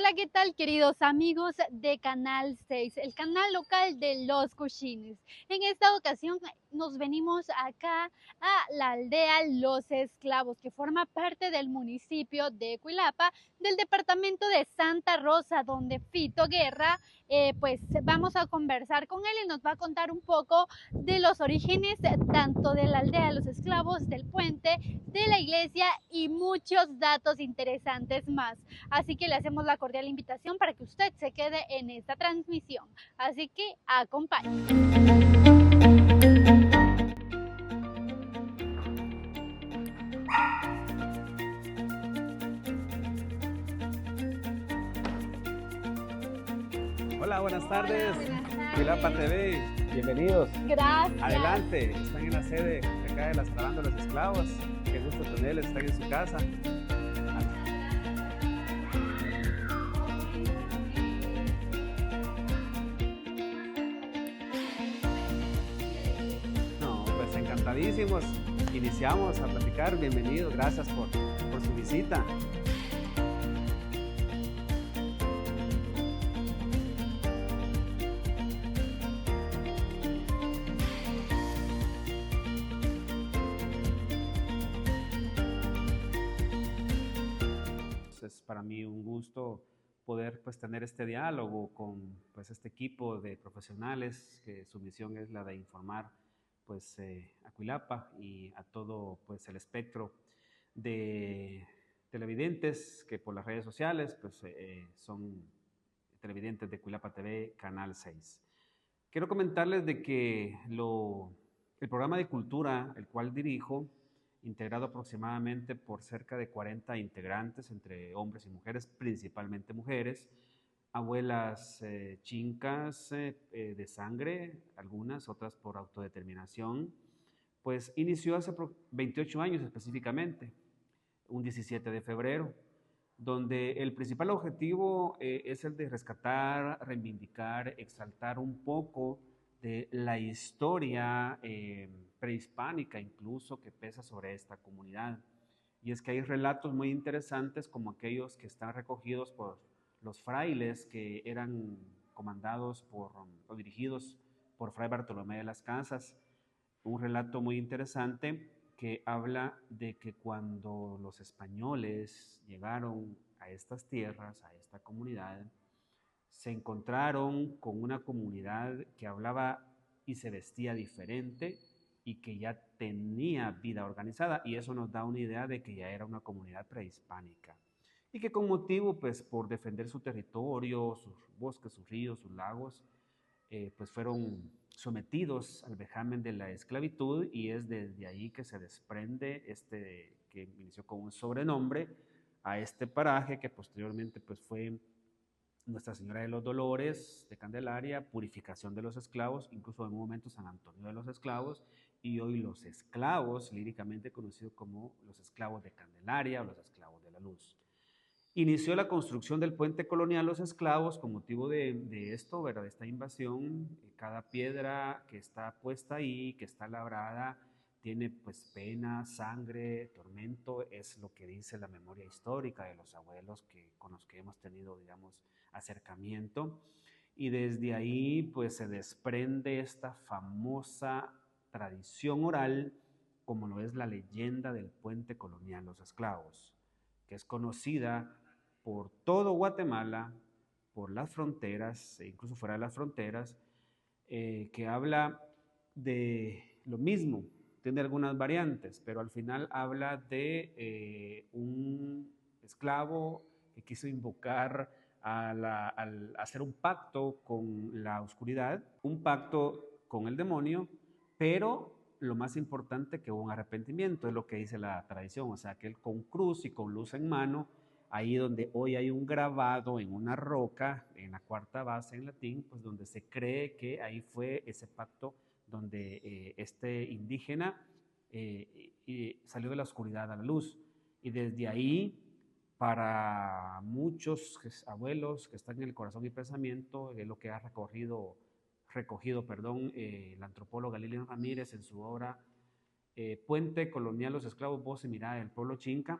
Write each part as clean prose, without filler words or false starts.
Hola, ¿qué tal, queridos amigos de Canal 6, el canal local de Los Cochines? En esta ocasión nos venimos acá a la aldea Los Esclavos, que forma parte del municipio de Cuilapa, del departamento de Santa Rosa, donde Fito Guerra, pues vamos a conversar con él y nos va a contar un poco de los orígenes tanto de la aldea de Los Esclavos, del puente, de la iglesia y muchos datos interesantes más. Así que le hacemos la cordial invitación para que usted se quede en esta transmisión. Así que acompáñenos. Hola, buenas Hola, tardes. buenas Cuilapa tardes. TV, bienvenidos. Gracias. Adelante, están en la sede de acá de la Caravana de los Esclavos. Qué gusto tenerles, están en su casa. No, pues encantadísimos. Iniciamos a platicar, bienvenidos, gracias por su visita. Es para mí un gusto poder pues tener este diálogo con pues este equipo de profesionales que su misión es la de informar pues a Cuilapa y a todo pues el espectro de televidentes que por las redes sociales pues son televidentes de Cuilapa TV Canal 6. Quiero comentarles de que el programa de cultura, el cual dirijo, integrado aproximadamente por cerca de 40 integrantes entre hombres y mujeres, principalmente mujeres, abuelas chincas de sangre, algunas, otras por autodeterminación, pues inició hace 28 años específicamente, un 17 de febrero, donde el principal objetivo es el de rescatar, reivindicar, exaltar un poco de la historia prehispánica incluso que pesa sobre esta comunidad. Y es que hay relatos muy interesantes como aquellos que están recogidos por los frailes que eran comandados o dirigidos por Fray Bartolomé de las Casas. Un relato muy interesante que habla de que cuando los españoles llegaron a estas tierras, a esta comunidad, se encontraron con una comunidad que hablaba y se vestía diferente y que ya tenía vida organizada, y eso nos da una idea de que ya era una comunidad prehispánica y que con motivo, pues por defender su territorio, sus bosques, sus ríos, sus lagos, pues fueron sometidos al vejamen de la esclavitud, y es desde ahí que se desprende que inició con un sobrenombre a este paraje que posteriormente pues fue Nuestra Señora de los Dolores de Candelaria, Purificación de los Esclavos, incluso en un momento San Antonio de los Esclavos, y hoy Los Esclavos, líricamente conocido como los Esclavos de Candelaria o los Esclavos de la Luz. Inició la construcción del puente colonial Los Esclavos con motivo de esto, ¿verdad? De esta invasión. Cada piedra que está puesta ahí, que está labrada, tiene pues pena, sangre, tormento, es lo que dice la memoria histórica de los abuelos con los que hemos tenido, digamos, acercamiento. Y desde ahí pues se desprende esta famosa tradición oral, como lo es la leyenda del puente colonial Los Esclavos, que es conocida por todo Guatemala, por las fronteras, e incluso fuera de las fronteras, que habla de lo mismo, tiene algunas variantes, pero al final habla de un esclavo que quiso invocar al hacer un pacto con la oscuridad, un pacto con el demonio, pero lo más importante que hubo un arrepentimiento, es lo que dice la tradición, o sea, que él con cruz y con luz en mano, ahí donde hoy hay un grabado en una roca, en la cuarta base en latín, pues donde se cree que ahí fue ese pacto donde este indígena salió de la oscuridad a la luz. Y desde ahí, para muchos abuelos que están en el corazón y pensamiento, es lo que ha recogido, la antropóloga Lilian Ramírez en su obra Puente Colonial, los esclavos, voz y mirada del pueblo chinca,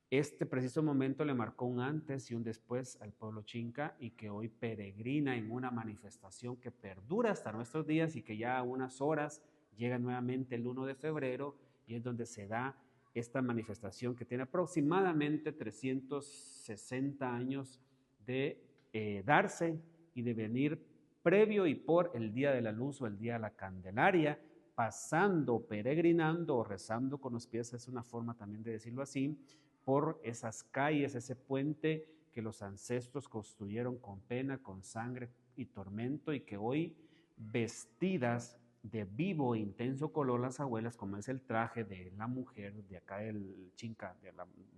Este preciso momento le marcó un antes y un después al pueblo Chinca y que hoy peregrina en una manifestación que perdura hasta nuestros días y que ya a unas horas llega nuevamente el 1 de febrero y es donde se da esta manifestación que tiene aproximadamente 360 años de darse y de venir previo y por el Día de la Luz o el Día de la Candelaria, pasando, peregrinando o rezando con los pies, es una forma también de decirlo así, por esas calles, ese puente que los ancestros construyeron con pena, con sangre y tormento y que hoy vestidas de vivo e intenso color las abuelas, como es el traje de la mujer de acá del Chinca,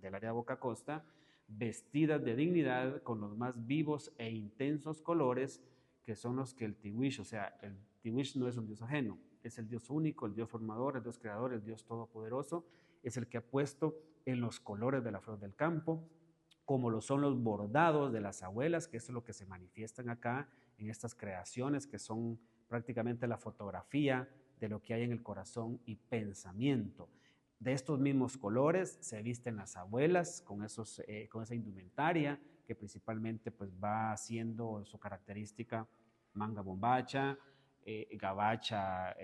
del área de Boca Costa, vestidas de dignidad con los más vivos e intensos colores que son los que el Tiwish, o sea, el Tiwish no es un dios ajeno, es el Dios único, el Dios formador, el Dios creador, el Dios todopoderoso, es el que ha puesto en los colores de la flor del campo, como lo son los bordados de las abuelas, que eso es lo que se manifiestan acá en estas creaciones, que son prácticamente la fotografía de lo que hay en el corazón y pensamiento. De estos mismos colores se visten las abuelas con esa indumentaria que principalmente pues, va haciendo su característica manga bombacha, gabacha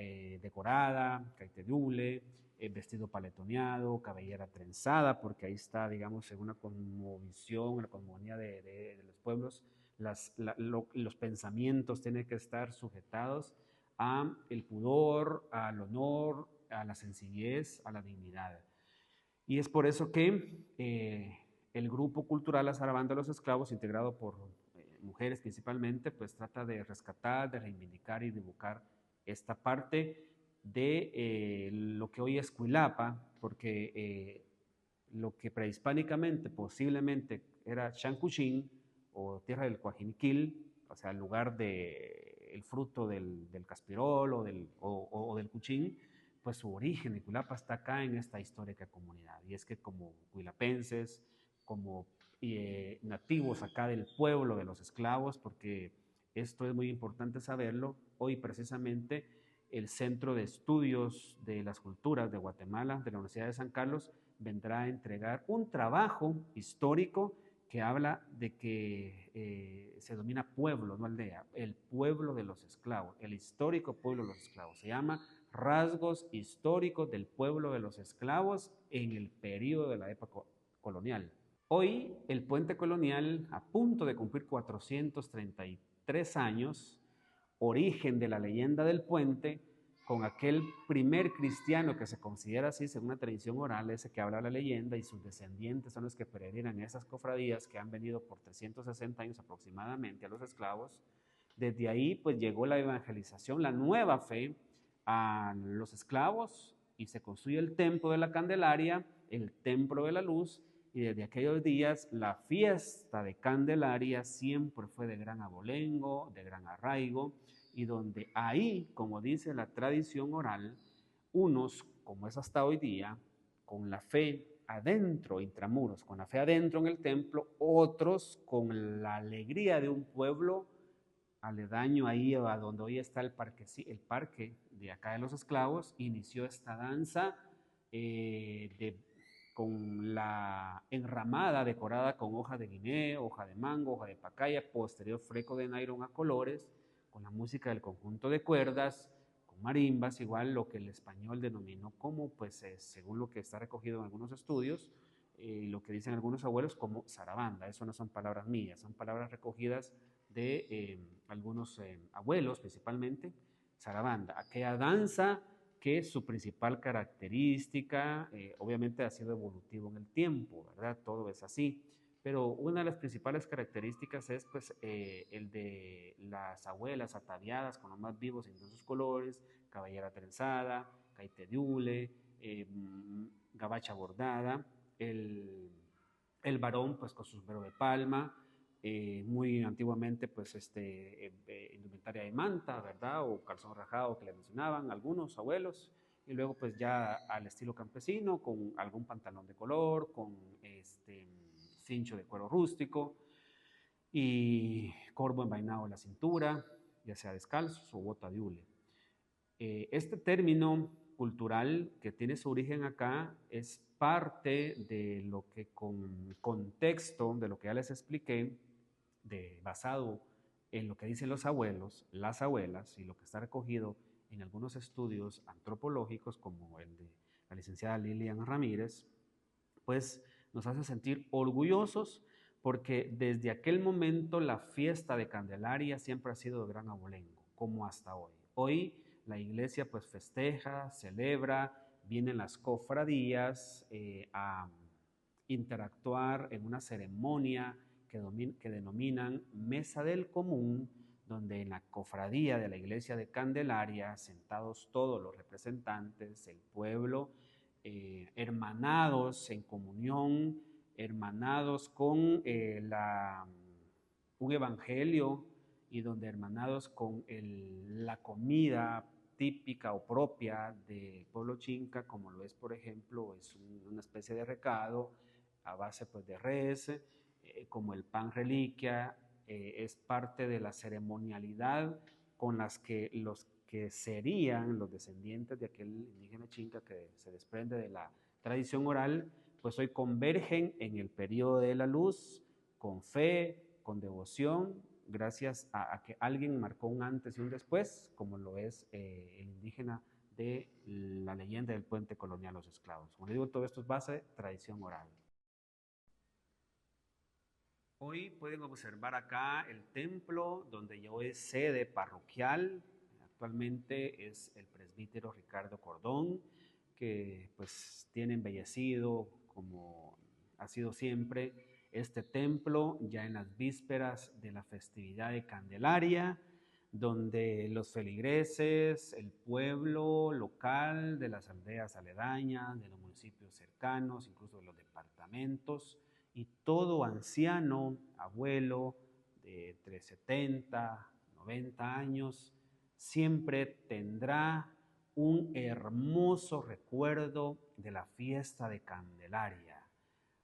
decorada, caitedule, vestido paletoneado, cabellera trenzada, porque ahí está, digamos, en una cosmovisión, la cosmogonía de los pueblos, los pensamientos tienen que estar sujetados a el pudor, al honor, a la sencillez, a la dignidad. Y es por eso que el grupo cultural La Zarabanda de los Esclavos, integrado por mujeres principalmente, pues trata de rescatar, de reivindicar y de evocar esta parte de lo que hoy es Cuilapa, porque lo que prehispánicamente posiblemente era Chancuchín o tierra del Coajiniquil, o sea, el lugar del fruto del caspirol o del cuchín, pues su origen de Cuilapa está acá en esta histórica comunidad. Y es que como cuilapenses, como nativos acá del pueblo de los esclavos, porque esto es muy importante saberlo, hoy precisamente el Centro de Estudios de las Culturas de Guatemala, de la Universidad de San Carlos, vendrá a entregar un trabajo histórico que habla de que se denomina pueblo, no aldea, el pueblo de los esclavos, el histórico pueblo de los esclavos. Se llama Rasgos históricos del pueblo de los esclavos en el periodo de la época colonial. Hoy, el puente colonial, a punto de cumplir 433 años, origen de la leyenda del puente, con aquel primer cristiano que se considera así, según una tradición oral, ese que habla la leyenda, y sus descendientes son los que peregrinan en esas cofradías que han venido por 360 años aproximadamente a los esclavos. Desde ahí, pues llegó la evangelización, la nueva fe a los esclavos, y se construye el templo de la Candelaria, el templo de la luz, y desde aquellos días la fiesta de Candelaria siempre fue de gran abolengo, de gran arraigo, y donde ahí, como dice la tradición oral, unos, como es hasta hoy día, con la fe adentro, intramuros, con la fe adentro en el templo, otros con la alegría de un pueblo aledaño ahí a donde hoy está el parque de acá de los esclavos, inició esta danza con la enramada decorada con hoja de guineo, hoja de mango, hoja de pacaya, posterior freco de nylon a colores, con la música del conjunto de cuerdas, con marimbas, igual lo que el español denominó como, pues según lo que está recogido en algunos estudios, lo que dicen algunos abuelos como zarabanda. Eso no son palabras mías, son palabras recogidas de algunos abuelos principalmente, zarabanda, aquella danza que su principal característica, obviamente ha sido evolutivo en el tiempo, ¿verdad? Todo es así, pero una de las principales características es pues el de las abuelas ataviadas con los más vivos y intensos colores, cabellera trenzada, caite de hule, gabacha bordada, el varón pues con su sombrero de palma, muy antiguamente pues indumentaria de manta, ¿verdad? O calzón rajado que le mencionaban algunos abuelos, y luego pues ya al estilo campesino con algún pantalón de color, con cincho de cuero rústico y corvo envainado en la cintura, ya sea descalzos o bota de hule. Este término cultural que tiene su origen acá es parte de lo que con contexto, de lo que ya les expliqué, basado en lo que dicen los abuelos, las abuelas y lo que está recogido en algunos estudios antropológicos como el de la licenciada Lilian Ramírez, pues nos hace sentir orgullosos porque desde aquel momento la fiesta de Candelaria siempre ha sido de gran abolengo, como hasta hoy. Hoy la iglesia pues festeja, celebra, vienen las cofradías a interactuar en una ceremonia que denominan Mesa del Común, donde en la cofradía de la iglesia de Candelaria, sentados todos los representantes, el pueblo, hermanados en comunión, hermanados con un evangelio y donde hermanados con la comida típica o propia del pueblo chinca, como lo es, por ejemplo, es una especie de recado a base pues, de res, como el pan reliquia, es parte de la ceremonialidad con las que los que serían los descendientes de aquel indígena chinca que se desprende de la tradición oral, pues hoy convergen en el periodo de la luz con fe, con devoción, gracias a que alguien marcó un antes y un después, como lo es el indígena de la leyenda del puente colonial Los Esclavos. Como les digo, todo esto es base de tradición oral. Hoy pueden observar acá el templo donde yo es sede parroquial. Actualmente es el presbítero Ricardo Cordón, que pues tiene embellecido como ha sido siempre este templo ya en las vísperas de la festividad de Candelaria, donde los feligreses, el pueblo local de las aldeas aledañas, de los municipios cercanos, incluso de los departamentos, y todo anciano, abuelo de entre 70, 90 años, siempre tendrá un hermoso recuerdo de la fiesta de Candelaria.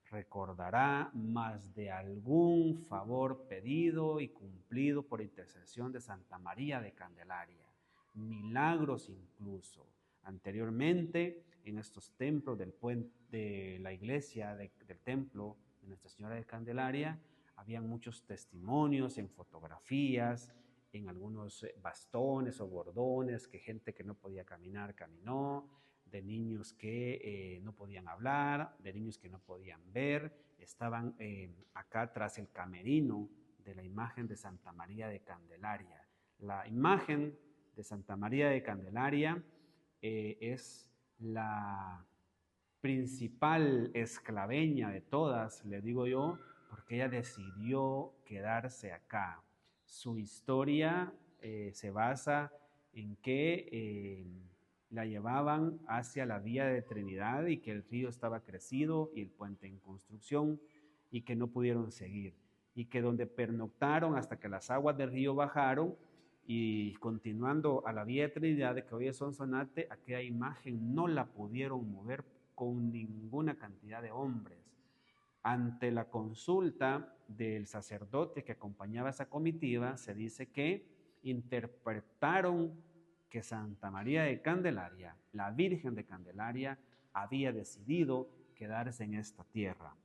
Recordará más de algún favor pedido y cumplido por intercesión de Santa María de Candelaria, milagros incluso. Anteriormente, en estos templos del puente, de la iglesia del templo de Nuestra Señora de Candelaria, habían muchos testimonios en fotografías, en algunos bastones o bordones, que gente que no podía caminar caminó, de niños que no podían hablar, de niños que no podían ver, estaban acá tras el camerino de la imagen de Santa María de Candelaria. La imagen de Santa María de Candelaria es la principal esclaveña de todas, le digo yo, porque ella decidió quedarse acá. Su historia se basa en que la llevaban hacia la vía de Trinidad y que el río estaba crecido y el puente en construcción y que no pudieron seguir. Y que donde pernoctaron hasta que las aguas del río bajaron y continuando a la vía de Trinidad, de que hoy es Sonsonate, aquella imagen no la pudieron mover con ninguna cantidad de hombres. Ante la consulta del sacerdote que acompañaba a esa comitiva, se dice que interpretaron que Santa María de Candelaria, la Virgen de Candelaria, había decidido quedarse en esta tierra,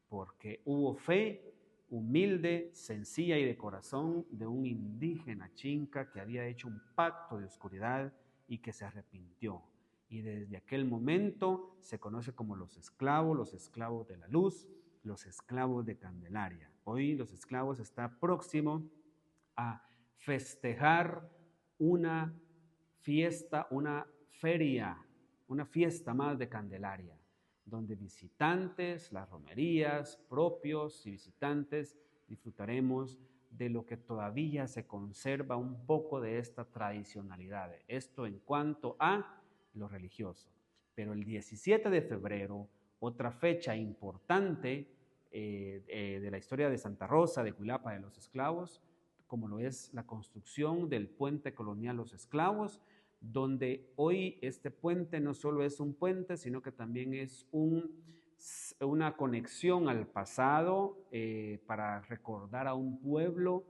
porque hubo fe humilde, sencilla y de corazón de un indígena chinca que había hecho un pacto de oscuridad y que se arrepintió. Y desde aquel momento se conoce como los esclavos de la luz, los esclavos de Candelaria. Hoy los esclavos está próximo a festejar una fiesta, una feria, una fiesta más de Candelaria, donde visitantes, las romerías, propios y visitantes, disfrutaremos de lo que todavía se conserva un poco de esta tradicionalidad. Esto en cuanto a lo religioso. Pero el 17 de febrero, otra fecha importante de la historia de Santa Rosa, de Cuilapa de los Esclavos, como lo es la construcción del puente colonial Los Esclavos, donde hoy este puente no solo es un puente, sino que también es una conexión al pasado para recordar a un pueblo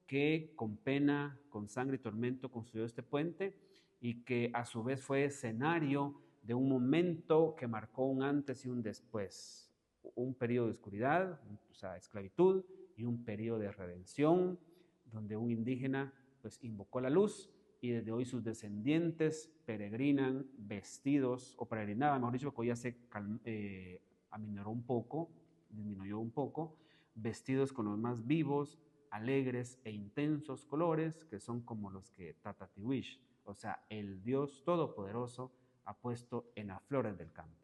que con pena, con sangre y tormento construyó este puente y que a su vez fue escenario de un momento que marcó un antes y un después, un periodo de oscuridad, o sea, esclavitud, y un periodo de redención, donde un indígena pues invocó la luz y desde hoy sus descendientes peregrinan vestidos, o peregrinaban, mejor dicho, que hoy ya se aminoró un poco, disminuyó un poco, vestidos con los más vivos, alegres e intensos colores que son como los que Tatatiwish, o sea, el Dios Todopoderoso, ha puesto en las flores del campo.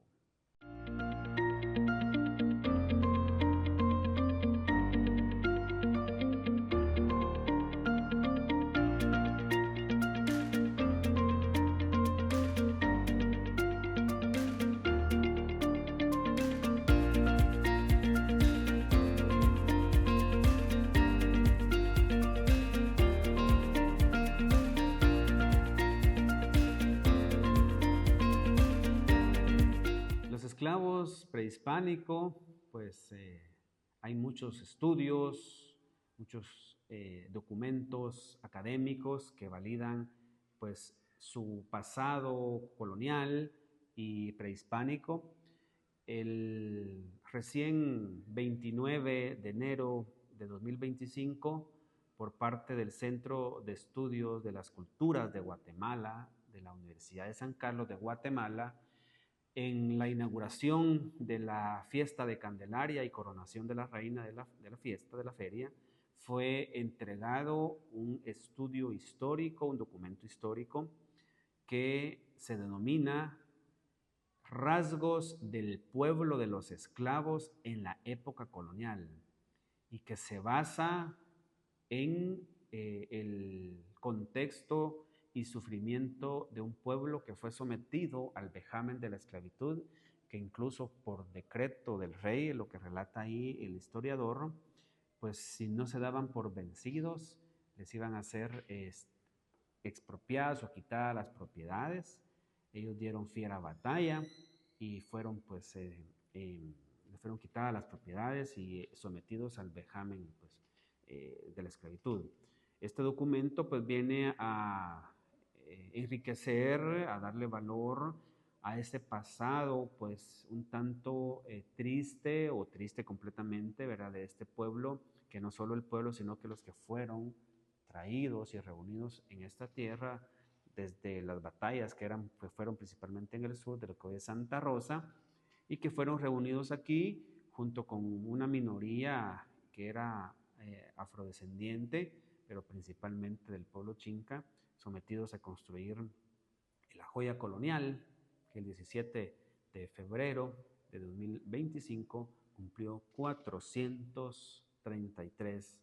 Los esclavos prehispánicos, pues hay muchos estudios, muchos documentos académicos que validan pues su pasado colonial y prehispánico. El recién 29 de enero de 2025, por parte del Centro de Estudios de las Culturas de Guatemala, de la Universidad de San Carlos de Guatemala, en la inauguración de la fiesta de Candelaria y coronación de la reina de la fiesta, de la feria, fue entregado un estudio histórico, un documento histórico que se denomina Rasgos del pueblo de los esclavos en la época colonial y que se basa en el contexto y sufrimiento de un pueblo que fue sometido al vejamen de la esclavitud, que incluso por decreto del rey, lo que relata ahí el historiador, pues si no se daban por vencidos, les iban a ser expropiadas o quitadas las propiedades. Ellos dieron fiera batalla y fueron pues les fueron quitadas las propiedades y sometidos al vejamen pues, de la esclavitud. Este documento pues viene a enriquecer, a darle valor a ese pasado pues un tanto triste o triste completamente, ¿verdad? De este pueblo, que no solo el pueblo, sino que los que fueron traídos y reunidos en esta tierra desde las batallas que fueron principalmente en el sur de lo que hoy es Santa Rosa y que fueron reunidos aquí junto con una minoría que era afrodescendiente, pero principalmente del pueblo chinca, sometidos a construir la joya colonial que el 17 de febrero de 2025 cumplió 433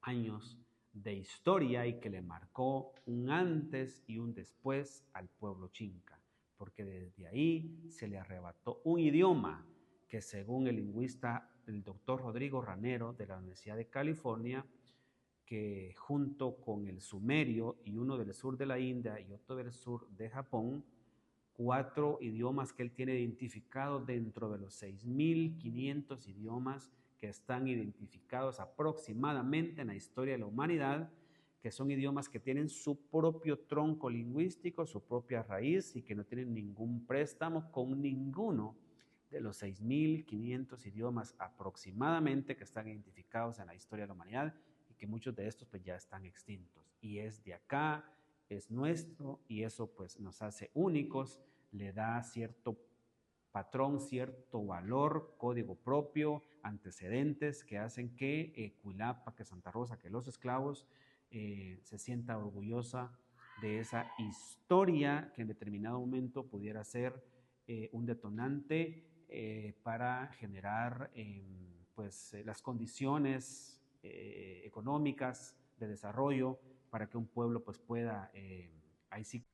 años de historia y que le marcó un antes y un después al pueblo chinca, porque desde ahí se le arrebató un idioma que según el lingüista, el doctor Rodrigo Ranero de la Universidad de California, que junto con el sumerio y uno del sur de la India y otro del sur de Japón, 4 idiomas que él tiene identificados dentro de los 6.500 idiomas que están identificados aproximadamente en la historia de la humanidad, que son idiomas que tienen su propio tronco lingüístico, su propia raíz y que no tienen ningún préstamo con ninguno de los 6.500 idiomas aproximadamente que están identificados en la historia de la humanidad y que muchos de estos pues ya están extintos. Y es de acá, es nuestro y eso pues nos hace únicos, le da cierto patrón, cierto valor, código propio, antecedentes que hacen que Cuilapa, que Santa Rosa, que los esclavos se sienta orgullosa de esa historia que en determinado momento pudiera ser un detonante para generar pues, las condiciones económicas de desarrollo para que un pueblo pues, pueda ahí sí.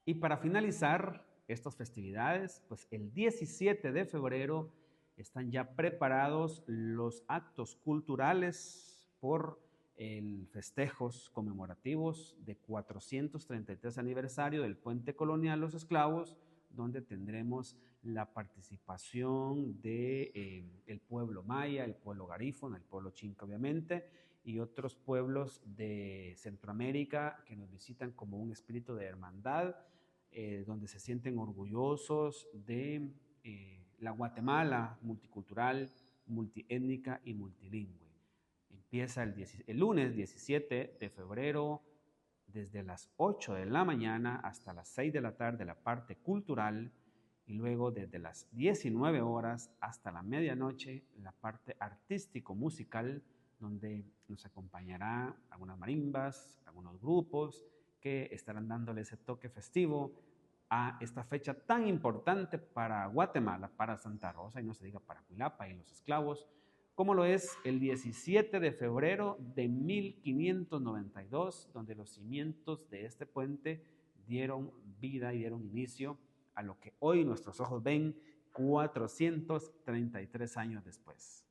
Y para finalizar estas festividades, pues el 17 de febrero están ya preparados los actos culturales por el festejos conmemorativos de 433 aniversario del Puente Colonial Los Esclavos, donde tendremos la participación de el pueblo maya, el pueblo garífuna, el pueblo chinca obviamente, y otros pueblos de Centroamérica que nos visitan como un espíritu de hermandad, donde se sienten orgullosos de la Guatemala multicultural, multiétnica y multilingüe. Empieza el lunes 17 de febrero desde las 8 de la mañana hasta las 6 de la tarde la parte cultural y luego desde las 19 horas hasta la medianoche la parte artístico-musical, donde nos acompañará algunas marimbas, algunos grupos que estarán dándole ese toque festivo a esta fecha tan importante para Guatemala, para Santa Rosa, y no se diga para Cuilapa y los esclavos, como lo es el 17 de febrero de 1592, donde los cimientos de este puente dieron vida y dieron inicio a lo que hoy nuestros ojos ven 433 años después.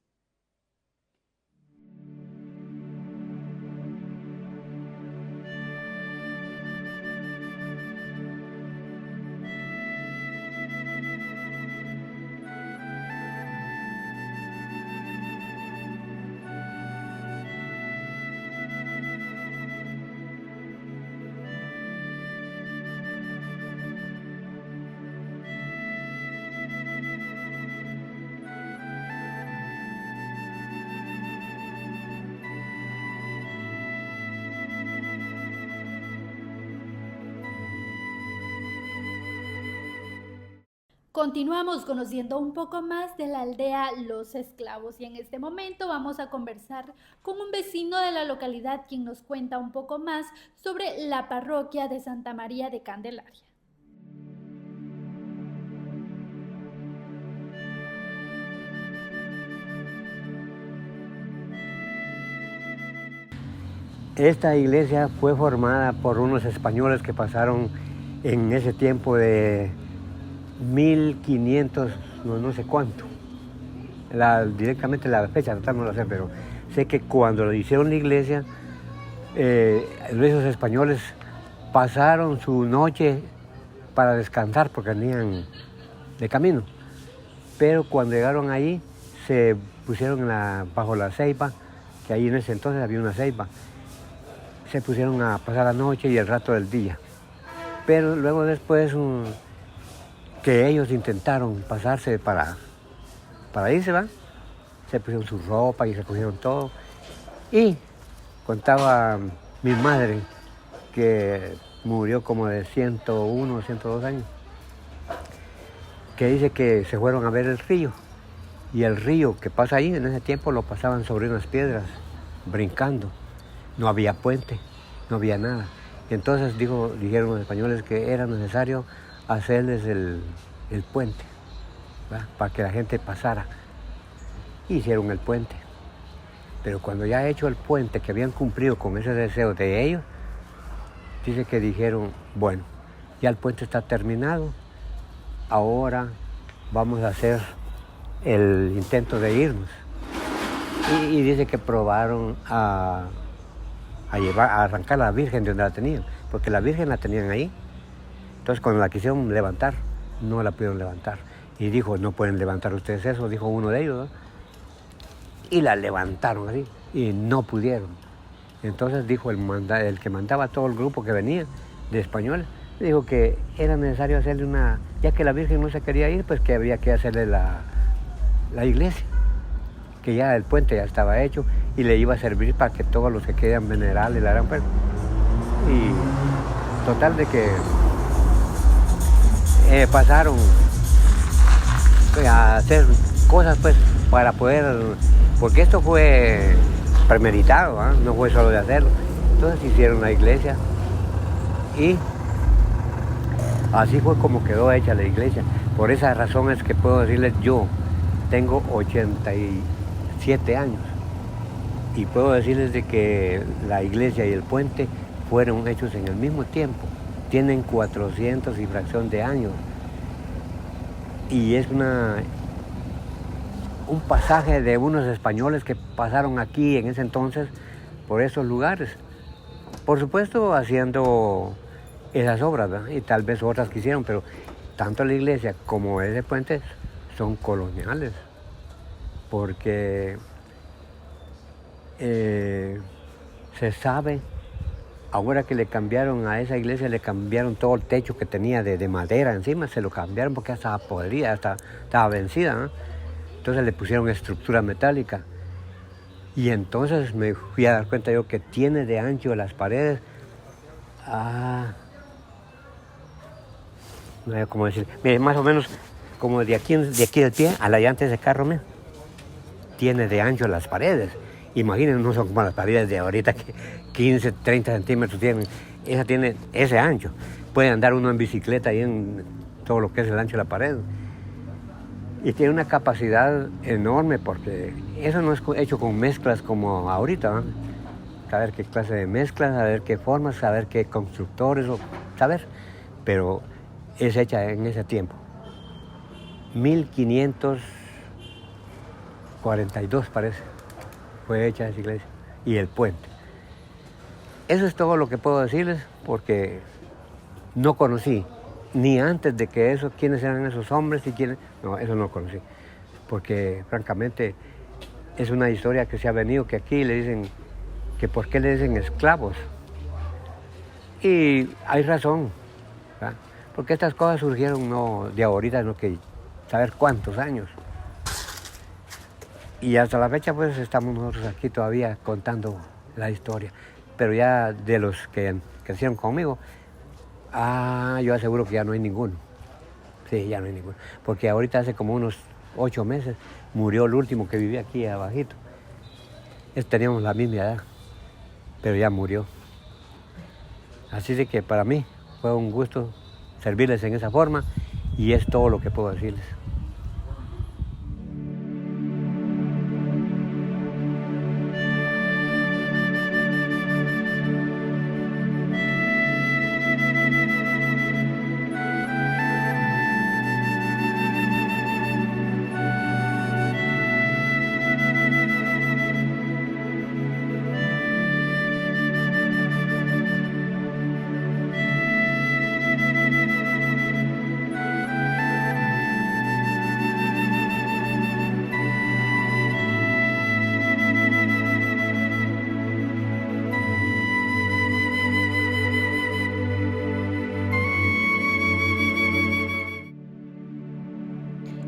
Continuamos conociendo un poco más de la aldea Los Esclavos y en este momento vamos a conversar con un vecino de la localidad quien nos cuenta un poco más sobre la parroquia de Santa María de Candelaria. Esta iglesia fue formada por unos españoles que pasaron en ese tiempo de 1500, no sé cuánto. Directamente la fecha total no la sé, pero sé que cuando hicieron la iglesia, esos españoles pasaron su noche para descansar porque venían de camino. Pero cuando llegaron ahí, se pusieron bajo la ceiba, que ahí en ese entonces había una ceiba. Se pusieron a pasar la noche y el rato del día. Pero luego después que ellos intentaron pasarse para irse, ¿va? Se pusieron su ropa y recogieron todo. Y contaba mi madre, que murió como de 101, 102 años, que dice que se fueron a ver el río. Y el río que pasa ahí, en ese tiempo lo pasaban sobre unas piedras, brincando. No había puente, no había nada. Y entonces dijeron los españoles que era necesario hacerles el puente, ¿verdad? Para que la gente pasara. Hicieron el puente. Pero cuando ya hecho el puente, que habían cumplido con ese deseo de ellos, dice que dijeron, bueno, ya el puente está terminado, ahora vamos a hacer el intento de irnos. Y dice que probaron a arrancar a la Virgen de donde la tenían, porque la Virgen la tenían ahí. Entonces cuando la quisieron levantar, no la pudieron levantar. Y dijo, no pueden levantar ustedes eso, dijo uno de ellos, ¿no? Y la levantaron así, y no pudieron. Entonces dijo el que mandaba a todo el grupo que venía de españoles, dijo que era necesario hacerle ya que la Virgen no se quería ir, pues que había que hacerle la iglesia, que ya el puente ya estaba hecho y le iba a servir para que todos los que querían venerarle la harán. Y total de que pasaron a hacer cosas pues para poder, porque esto fue premeditado, ¿eh? No fue solo de hacerlo. Entonces hicieron la iglesia y así fue como quedó hecha la iglesia. Por esa razón es que puedo decirles, yo tengo 87 años y puedo decirles de que la iglesia y el puente fueron hechos en el mismo tiempo. Tienen 400 y fracción de años. Y es un pasaje de unos españoles que pasaron aquí en ese entonces por esos lugares. Por supuesto haciendo esas obras, ¿verdad? Y tal vez otras que hicieron, pero tanto la iglesia como ese puente son coloniales, porque se sabe Ahora que le cambiaron a esa iglesia, le cambiaron todo el techo que tenía de madera encima, se lo cambiaron porque ya estaba podrida, estaba vencida, ¿no? Entonces le pusieron estructura metálica. Y entonces me fui a dar cuenta yo que tiene de ancho las paredes, no sé cómo decir, mire, más o menos como de aquí del pie a la llanta de ese carro, mire, tiene de ancho las paredes. Imaginen, no son como las paredes de ahorita que 15, 30 centímetros tienen. Esa tiene ese ancho. Puede andar uno en bicicleta ahí en todo lo que es el ancho de la pared. Y tiene una capacidad enorme porque eso no es hecho con mezclas como ahorita, ¿no? Saber qué clase de mezclas, saber qué formas, saber qué constructores, saber. Pero es hecha en ese tiempo. 1542 parece. Fue hecha esa iglesia y el puente. Eso es todo lo que puedo decirles porque no conocí, ni antes de que eso, quiénes eran esos hombres y quiénes, no, eso no lo conocí. Porque francamente es una historia que se ha venido, que aquí le dicen, que por qué le dicen esclavos. Y hay razón, ¿verdad? Porque estas cosas surgieron no de ahorita, no que saber cuántos años. Y hasta la fecha pues estamos nosotros aquí todavía contando la historia. Pero ya de los que crecieron conmigo, yo aseguro que ya no hay ninguno. Sí, ya no hay ninguno. Porque ahorita hace como unos 8 meses murió el último que vivía aquí abajito. Teníamos la misma edad, pero ya murió. Así de que para mí fue un gusto servirles en esa forma y es todo lo que puedo decirles.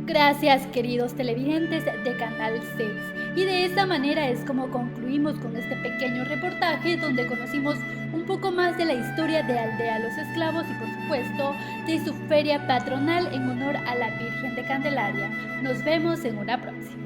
Gracias, queridos televidentes de Canal 6. Y de esta manera es como concluimos con este pequeño reportaje donde conocimos un poco más de la historia de Aldea Los Esclavos y por supuesto de su feria patronal en honor a la Virgen de Candelaria. Nos vemos en una próxima.